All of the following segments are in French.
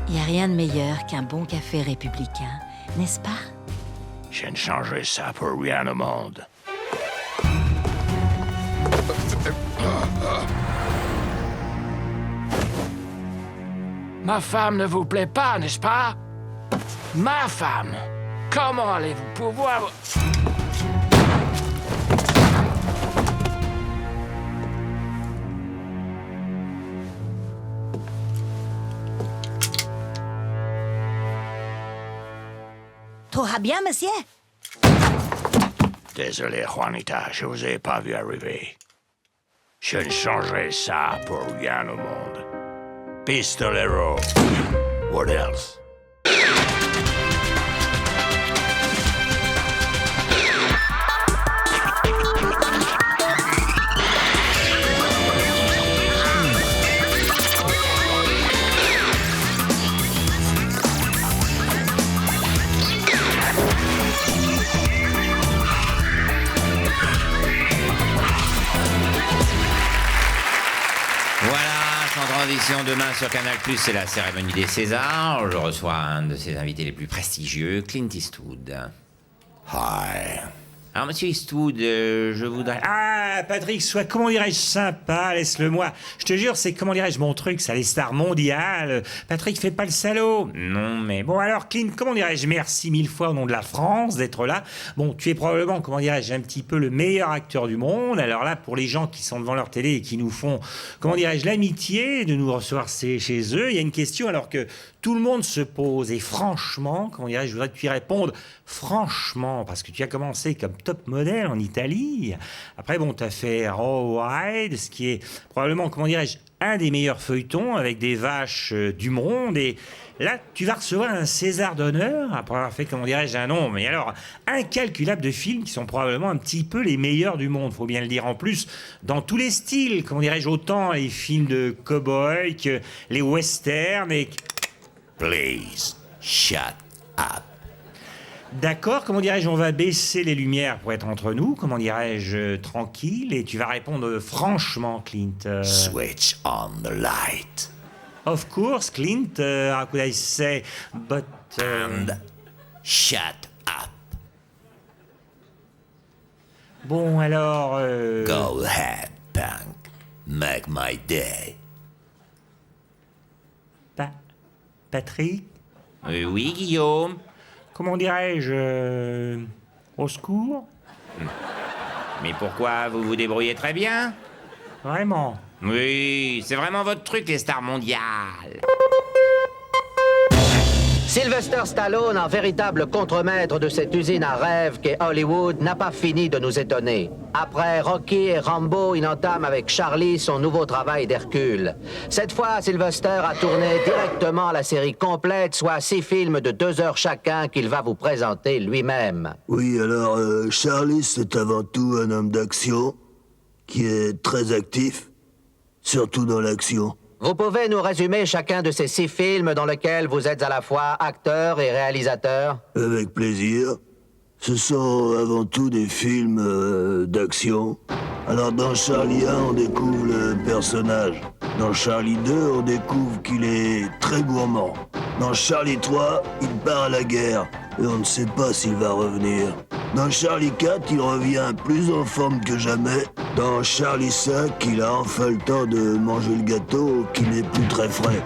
Il n'y a rien de meilleur qu'un bon café républicain, n'est-ce pas? Je ne changerai ça pour rien au monde. Ma femme ne vous plaît pas, n'est-ce pas? Ma femme! Comment allez-vous pouvoir... Tout va bien, monsieur? Désolé, Juanita, je vous ai pas vu arriver. Je ne changerai ça pour rien au monde. Pistolero. What else? Transition demain sur Canal+, c'est la cérémonie des Césars. Je reçois un de ses invités les plus prestigieux, Clint Eastwood. Hi. Alors, monsieur Eastwood, je voudrais... Ah, Patrick, sois, comment dirais-je, sympa, laisse-le-moi. Je te jure, c'est, comment dirais-je, mon truc, ça, les stars mondiales. Patrick, fais pas le salaud. Non, mais... Bon, alors, Clint, comment dirais-je, merci 1000 fois au nom de la France d'être là. Bon, tu es probablement, comment dirais-je, un petit peu le meilleur acteur du monde. Alors là, pour les gens qui sont devant leur télé et qui nous font, comment dirais-je, l'amitié de nous recevoir chez eux, il y a une question alors que tout le monde se pose. Et franchement, comment dirais-je, je voudrais que tu y répondes franchement, parce que tu as commencé comme top modèle en Italie. Après, bon, tu as fait Raw Ride, ce qui est probablement, comment dirais-je, un des meilleurs feuilletons avec des vaches du monde. Et là, tu vas recevoir un César d'honneur après avoir fait, comment dirais-je, un nombre, mais alors, incalculable de films qui sont probablement un petit peu les meilleurs du monde, faut bien le dire. En plus, dans tous les styles, comment dirais-je, autant les films de cow-boy que les westerns et... Please, shut up. D'accord, comment dirais-je, on va baisser les lumières pour être entre nous, comment dirais-je, tranquille, et tu vas répondre franchement, Clint. Switch on the light. Of course, Clint, how could I say, but... And shut up. Bon, alors... Go ahead, punk. Make my day. Patrick, oui, Guillaume. comment dirais-je, au secours? Mais pourquoi vous vous débrouillez très bien? Vraiment? Oui, c'est vraiment votre truc, les stars mondiales. Sylvester Stallone, en véritable contremaître de cette usine à rêves qu'est Hollywood, n'a pas fini de nous étonner. Après Rocky et Rambo, il entame avec Charlie son nouveau travail d'Hercule. Cette fois, Sylvester a tourné directement la série complète, soit 6 films de 2 heures chacun qu'il va vous présenter lui-même. Oui, alors, Charlie, c'est avant tout un homme d'action qui est très actif, surtout dans l'action. Vous pouvez nous résumer chacun de ces 6 films dans lesquels vous êtes à la fois acteur et réalisateur? Avec plaisir. Ce sont avant tout des films d'action. Alors dans Charlie 1, on découvre le personnage. Dans Charlie 2, on découvre qu'il est très gourmand. Dans Charlie 3, il part à la guerre et on ne sait pas s'il va revenir. Dans Charlie 4, il revient plus en forme que jamais. Dans Charlie 5, il a enfin le temps de manger le gâteau qui n'est plus très frais.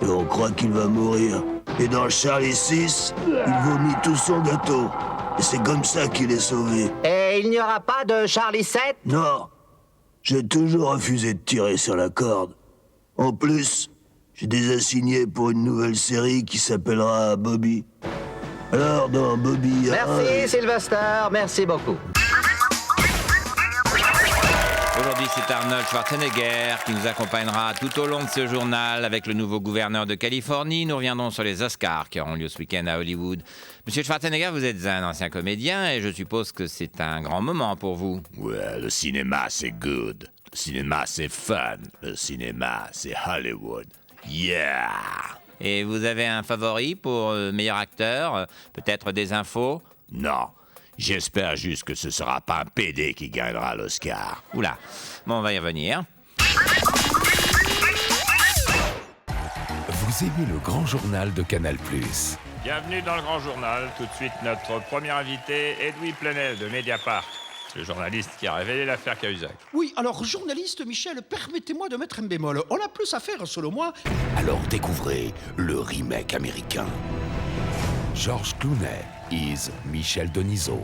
Et on croit qu'il va mourir. Et dans Charlie 6, il vomit tout son gâteau. Et c'est comme ça qu'il est sauvé. Et il n'y aura pas de Charlie 7? Non, j'ai toujours refusé de tirer sur la corde. En plus, j'ai déjà signé pour une nouvelle série qui s'appellera Bobby. Alors, dans Bobby... Merci, Sylvester, merci beaucoup. Aujourd'hui, c'est Arnold Schwarzenegger qui nous accompagnera tout au long de ce journal avec le nouveau gouverneur de Californie. Nous reviendrons sur les Oscars qui auront lieu ce week-end à Hollywood. Monsieur Schwarzenegger, vous êtes un ancien comédien et je suppose que c'est un grand moment pour vous. Ouais, le cinéma, c'est good. Le cinéma, c'est fun. Le cinéma, c'est Hollywood. Yeah! Et vous avez un favori pour meilleur acteur? Peut-être des infos? Non. J'espère juste que ce sera pas un PD qui gagnera l'Oscar. Oula. Bon, on va y revenir. Vous aimez le grand journal de Canal+. Bienvenue dans le Grand Journal. Tout de suite, notre premier invité, Edoui Plenel de Mediapart. C'est le journaliste qui a révélé l'affaire Cahuzac. Oui, alors, journaliste Michel, permettez-moi de mettre un bémol. On a plus à faire, selon moi. Alors découvrez le remake américain. George Clooney is Michel Denisot.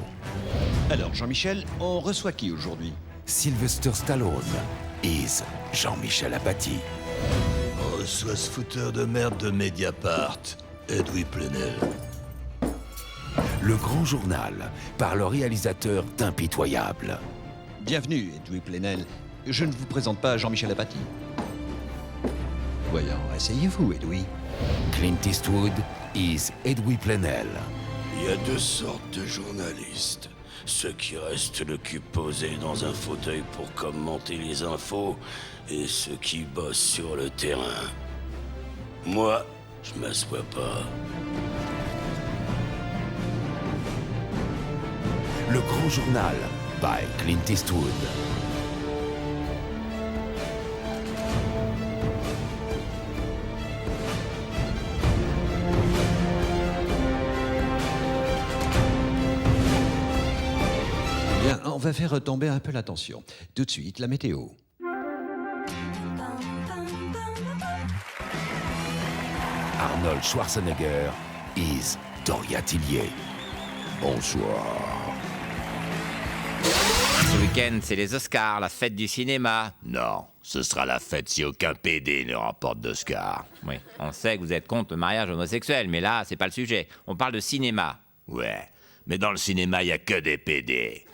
Alors, Jean-Michel, on reçoit qui aujourd'hui? Sylvester Stallone is Jean-Michel Apathy. On reçoit ce fouteur de merde de Mediapart, Edoui Plenel. Le grand journal par le réalisateur d'impitoyable. Bienvenue, Edoui Plenel. Je ne vous présente pas Jean-Michel Apathy. Voyons, asseyez-vous, Edoui. Clint Eastwood is Edoui Plenel. Il y a deux sortes de journalistes. Ceux qui restent le cul posé dans un fauteuil pour commenter les infos et ceux qui bossent sur le terrain. Moi, je m'assois pas. Le grand journal by Clint Eastwood. Bien, on va faire retomber un peu la tension. Tout de suite, la météo. Arnold Schwarzenegger is Doria Tillier. Bonsoir. Ce week-end, c'est les Oscars, la fête du cinéma. Non, ce sera la fête si aucun PD ne remporte d'Oscar. Oui, on sait que vous êtes contre le mariage homosexuel, mais là, c'est pas le sujet. On parle de cinéma. Ouais, mais dans le cinéma, il n'y a que des PD.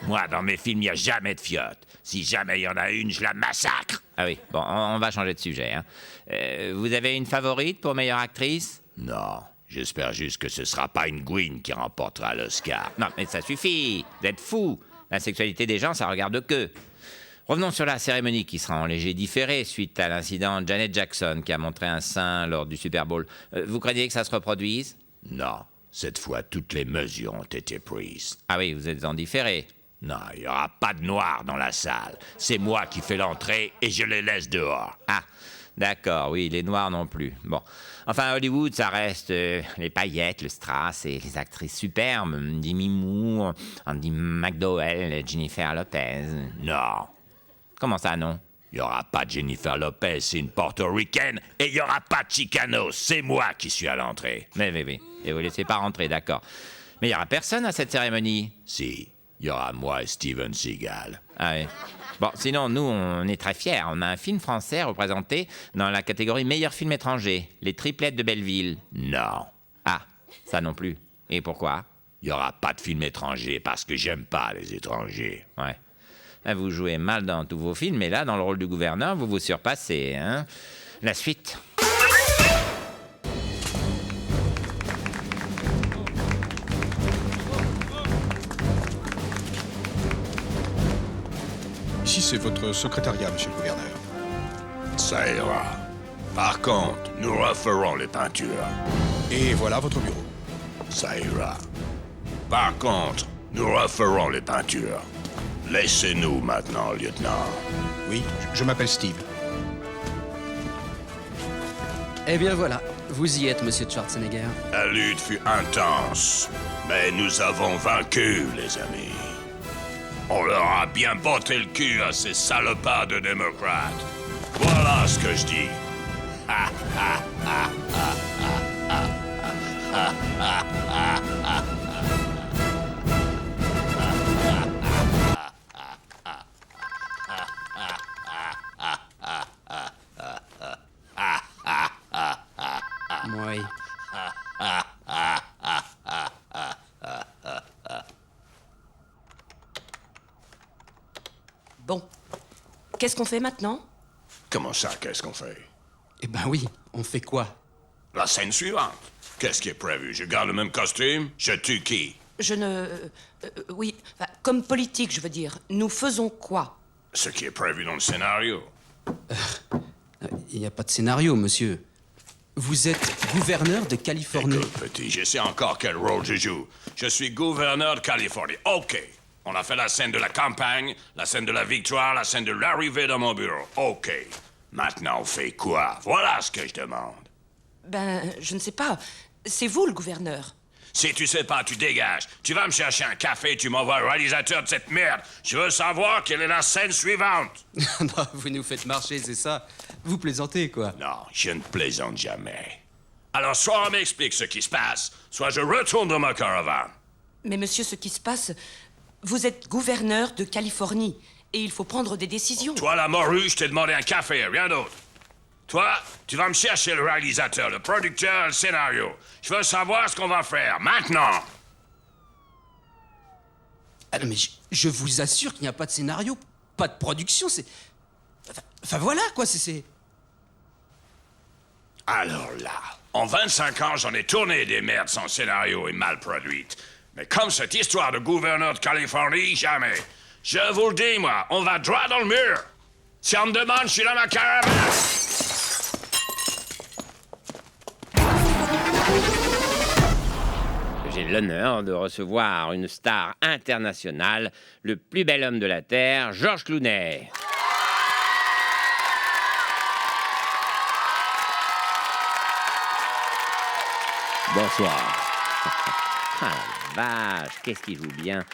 Moi, dans mes films, il n'y a jamais de fiotte. Si jamais il y en a une, je la massacre. Ah oui, bon, on va changer de sujet. Hein. Vous avez une favorite pour meilleure actrice? Non, j'espère juste que ce sera pas une Gwyn qui remportera l'Oscar. Non, mais ça suffit, vous êtes fous. La sexualité des gens, ça regarde que. Revenons sur la cérémonie qui sera en léger différé suite à l'incident Janet Jackson qui a montré un sein lors du Super Bowl. Vous craignez que ça se reproduise? Non, cette fois, toutes les mesures ont été prises. Ah oui, vous êtes en différé. Non, il n'y aura pas de noirs dans la salle. C'est moi qui fais l'entrée et je les laisse dehors. Ah, d'accord, oui, les noirs non plus. Bon, enfin, Hollywood, ça reste les paillettes, le strass et les actrices superbes. Demi Moore, Andy McDowell, Jennifer Lopez. Non, Comment ça, non? il n'y aura pas de Jennifer Lopez, c'est une portoricaine, et il n'y aura pas de Chicano, c'est moi qui suis à l'entrée. Oui. Et vous laissez pas rentrer, d'accord. Mais il y aura personne à cette cérémonie. Si, il y aura moi et Steven Seagal. Ah oui. Bon, sinon, nous, on est très fiers. On a un film français représenté dans la catégorie meilleur film étranger, Les Triplettes de Belleville. Non, Ah, ça non plus. Et pourquoi? il n'y aura pas de film étranger parce que j'aime pas les étrangers. Ouais. Ah, vous jouez mal dans tous vos films, mais là, dans le rôle du gouverneur, vous vous surpassez, hein? La suite. Ici, c'est votre secrétariat, monsieur le gouverneur. Ça ira. Par contre, nous referons les peintures. Et voilà votre bureau. Ça ira. Par contre, nous referons les peintures. Laissez-nous maintenant, lieutenant. Oui, je m'appelle Steve. Eh bien voilà, vous y êtes, monsieur Schwarzenegger. La lutte fut intense, mais nous avons vaincu, les amis. On leur a bien botté le cul à ces salopards de démocrates. Voilà ce que je dis. Oui. Bon. Qu'est-ce qu'on fait maintenant? Comment ça, qu'est-ce qu'on fait? Eh ben oui, on fait quoi? La scène suivante. Qu'est-ce qui est prévu? Je garde le même costume? Je tue qui? Je ne... oui, enfin, comme politique, je veux dire. Nous faisons quoi? Ce qui est prévu dans le scénario. Il n'y a pas de scénario, monsieur. Vous êtes gouverneur de Californie. Écoute, petit, je sais encore quel rôle je joue. Je suis gouverneur de Californie. OK. On a fait la scène de la campagne, la scène de la victoire, la scène de l'arrivée dans mon bureau. OK. Maintenant, on fait quoi? Voilà ce que je demande. Ben, je ne sais pas. C'est vous, le gouverneur. Si tu sais pas, tu dégages. Tu vas me chercher un café, tu m'envoies le réalisateur de cette merde. Je veux savoir quelle est la scène suivante. Non, vous nous faites marcher, c'est ça. Vous plaisantez, quoi. Non, je ne plaisante jamais. Alors, soit on m'explique ce qui se passe, soit je retourne dans ma caravane. Mais monsieur, ce qui se passe, vous êtes gouverneur de Californie et il faut prendre des décisions. Toi, la morue, je t'ai demandé un café, rien d'autre. Toi, tu vas me chercher le réalisateur, le producteur, le scénario. Je veux savoir ce qu'on va faire, maintenant. Ah non, mais je vous assure qu'il n'y a pas de scénario, pas de production, c'est... Enfin, voilà, quoi, c'est... Alors là, en 25 ans, j'en ai tourné des merdes sans scénario et mal produites. Mais comme cette histoire de gouverneur de Californie, jamais. Je vous le dis, moi, on va droit dans le mur. Si on me demande, je suis dans ma caravane. J'ai l'honneur de recevoir une star internationale, le plus bel homme de la Terre, Georges Clooney. Bonsoir. Ah, vache, qu'est-ce qu'il joue bien.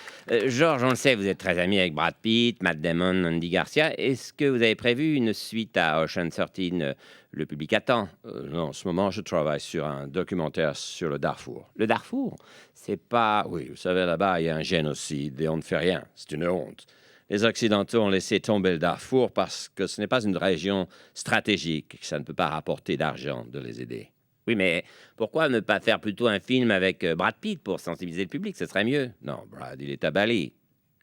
Georges, on le sait, vous êtes très ami avec Brad Pitt, Matt Damon, Andy Garcia. Est-ce que vous avez prévu une suite à Ocean 13, le public attend? Non, en ce moment, je travaille sur un documentaire sur le Darfour. Le Darfour? C'est pas... Oui, vous savez, là-bas, il y a un génocide et on ne fait rien. C'est une honte. Les Occidentaux ont laissé tomber le Darfour parce que ce n'est pas une région stratégique, que ça ne peut pas rapporter d'argent de les aider. Oui, mais pourquoi ne pas faire plutôt un film avec Brad Pitt pour sensibiliser le public? Ce serait mieux. Non, Brad, il est à Bali.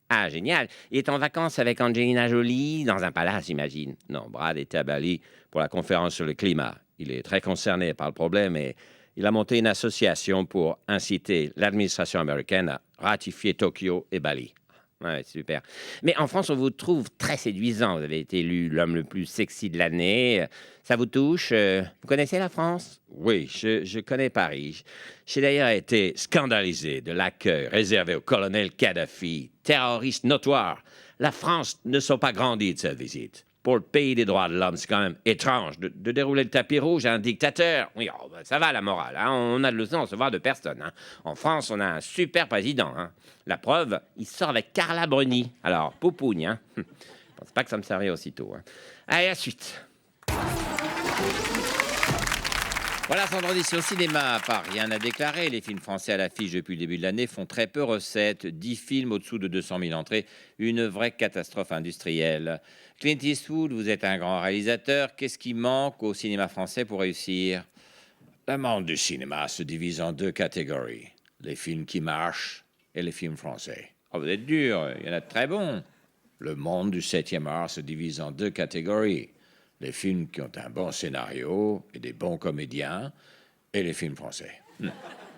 Ah, génial. Il est en vacances avec Angelina Jolie, dans un palace, j'imagine. Non, Brad était à Bali pour la conférence sur le climat. Il est très concerné par le problème et il a monté une association pour inciter l'administration américaine à ratifier Tokyo et Bali. Ouais, super. Mais en France, on vous trouve très séduisant. Vous avez été élu l'homme le plus sexy de l'année. Ça vous touche? Vous connaissez la France? Oui, je connais Paris. J'ai d'ailleurs été scandalisé de l'accueil réservé au colonel Kadhafi, terroriste notoire. La France ne s'est pas grandie de cette visite. Pour le pays des droits de l'homme, c'est quand même étrange de dérouler le tapis rouge à un dictateur. Oui, oh, ça va la morale, hein. On a de leçons à se voir de personne. Hein. En France, on a un super président. Hein. La preuve, il sort avec Carla Bruni. Alors, poupougne, hein. Je pense pas que ça me servait aussitôt. Hein. Allez, à la suite. Voilà, vendredi sur le cinéma, pas rien à déclarer. Les films français à l'affiche depuis le début de l'année font très peu recettes. 10 films au-dessous de 200 000 entrées. Une vraie catastrophe industrielle. Clint Eastwood, vous êtes un grand réalisateur. Qu'est-ce qui manque au cinéma français pour réussir? Le monde du cinéma se divise en deux catégories. Les films qui marchent et les films français. Oh, vous êtes dur, il y en a de très bons. Le monde du 7e art se divise en deux catégories. Les films qui ont un bon scénario et des bons comédiens, et les films français.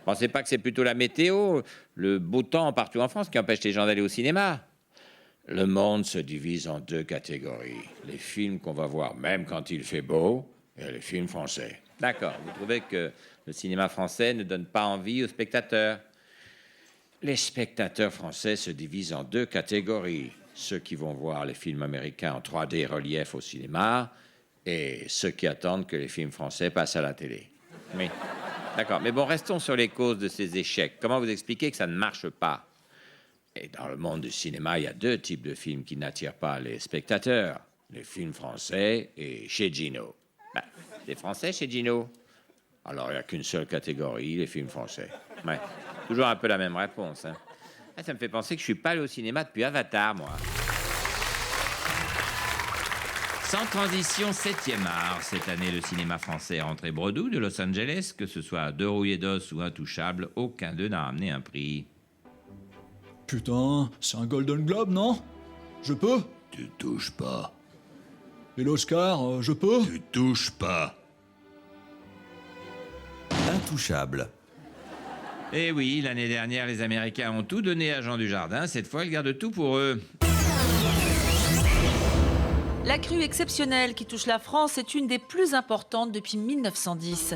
Pensez pas que c'est plutôt la météo, le beau temps partout en France qui empêche les gens d'aller au cinéma? Le monde se divise en deux catégories. Les films qu'on va voir même quand il fait beau, et les films français. D'accord, vous trouvez que le cinéma français ne donne pas envie aux spectateurs? Les spectateurs français se divisent en deux catégories. Ceux qui vont voir les films américains en 3D relief au cinéma, et ceux qui attendent que les films français passent à la télé. Oui, d'accord. Mais bon, restons sur les causes de ces échecs. Comment vous expliquez que ça ne marche pas? Et dans le monde du cinéma, il y a deux types de films qui n'attirent pas les spectateurs. Les films français et chez Gino. Bah, les Français chez Gino? Alors, il n'y a qu'une seule catégorie, les films français. Ouais, toujours un peu la même réponse. Hein. Ah, ça me fait penser que je suis pas allé au cinéma depuis Avatar, moi. Sans transition, 7e art. Cette année, le cinéma français est rentré bredouille de Los Angeles. Que ce soit Deux rouillés d'os ou Intouchable, aucun d'eux n'a amené un prix. Putain, c'est un Golden Globe, non? Je peux? Tu touches pas. Et l'Oscar, je peux? Tu touches pas. Intouchable. Eh oui, l'année dernière, les Américains ont tout donné à Jean Dujardin. Cette fois, ils gardent tout pour eux. La crue exceptionnelle qui touche la France est une des plus importantes depuis 1910.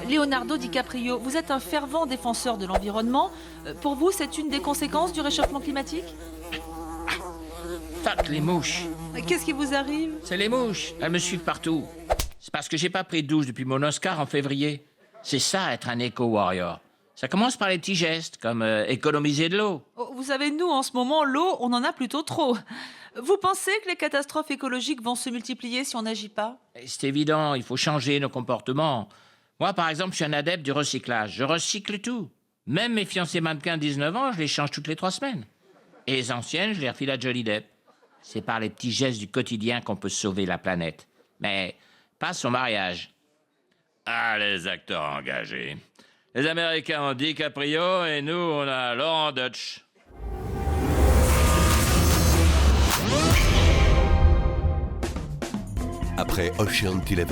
Leonardo DiCaprio, vous êtes un fervent défenseur de l'environnement. Pour vous, c'est une des conséquences du réchauffement climatique? Fuck les mouches. Qu'est-ce qui vous arrive? C'est les mouches. Elles me suivent partout. C'est parce que j'ai pas pris de douche depuis mon Oscar en février. C'est ça, être un éco-warrior. Ça commence par les petits gestes, comme économiser de l'eau. Oh, vous savez, nous, en ce moment, l'eau, on en a plutôt trop. Vous pensez que les catastrophes écologiques vont se multiplier si on n'agit pas? C'est évident, il faut changer nos comportements. Moi, par exemple, je suis un adepte du recyclage. Je recycle tout. Même mes fiancés mannequins de 19 ans, je les change toutes les 3 semaines. Et les anciennes, je les refile à Johnny Depp. C'est par les petits gestes du quotidien qu'on peut sauver la planète. Mais pas son mariage. Ah, les acteurs engagés. Les Américains ont DiCaprio et nous, on a Laurent Dutch. Après Ocean 11,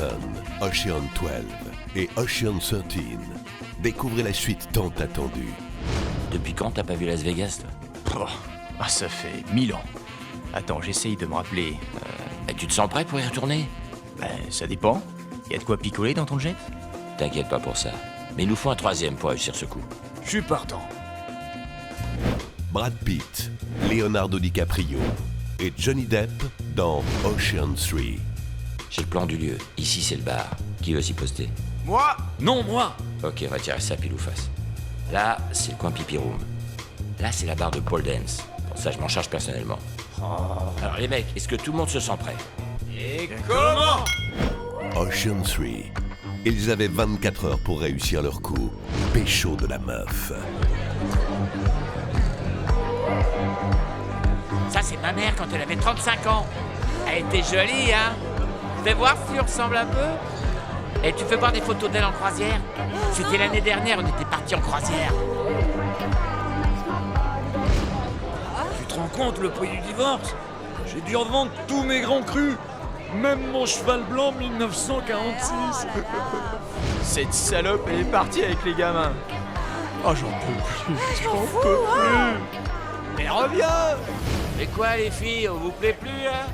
Ocean 12 et Ocean 13, découvrez la suite tant attendue. Depuis quand t'as pas vu Las Vegas, toi? Ça fait 1000 ans. Attends, j'essaye de me rappeler. Tu te sens prêt pour y retourner? Ça dépend. Y a de quoi picoler dans ton jet? T'inquiète pas pour ça. Mais il nous faut un 3e pour réussir ce coup. Je suis partant. Brad Pitt, Leonardo DiCaprio et Johnny Depp dans Ocean 3. J'ai le plan du lieu. Ici, c'est le bar. Qui veut s'y poster? Moi? Non, moi! Ok, on va tirer ça pile ou face. Là, c'est le coin pipi room. Là, c'est la barre de pole dance. Pour ça, je m'en charge personnellement. Alors, les mecs, est-ce que tout le monde se sent prêt? Et comment? Ocean 3. Ils avaient 24 heures pour réussir leur coup. Pécho de la meuf. Ça, c'est ma mère quand elle avait 35 ans. Elle était jolie, hein? Fais voir si tu ressembles un peu. Et tu fais voir des photos d'elle en croisière? C'était l'année dernière, on était partis en croisière. Tu te rends compte le prix du divorce? J'ai dû revendre tous mes grands crus. Même mon cheval blanc 1946. Cette salope, elle est partie avec les gamins. Oh, j'en peux plus. J'en peux plus. Mais reviens! Mais quoi, les filles, on vous plaît plus, hein?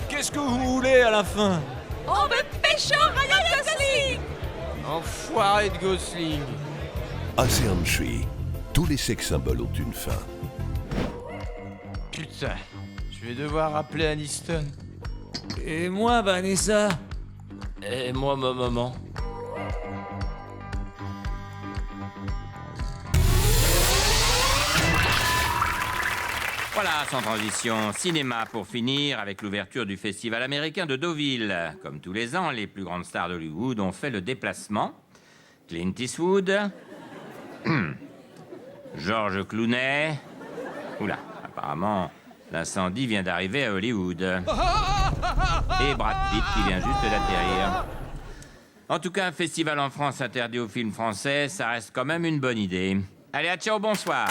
Qu'est-ce que vous voulez à la fin? On veut pécho Ryan Gosling! Enfoiré de Gosling. Ocean 3. Tous les sex symboles ont une fin. Putain, je vais devoir appeler Aniston. Et moi, Vanessa? Et moi, ma maman. Voilà, sans transition, cinéma pour finir avec l'ouverture du Festival américain de Deauville. Comme tous les ans, les plus grandes stars d'Hollywood ont fait le déplacement. Clint Eastwood, George Clooney. Oula, apparemment, l'incendie vient d'arriver à Hollywood. Et Brad Pitt qui vient juste d'atterrir. En tout cas, un festival en France interdit aux films français, ça reste quand même une bonne idée. Allez, à ciao, bonsoir.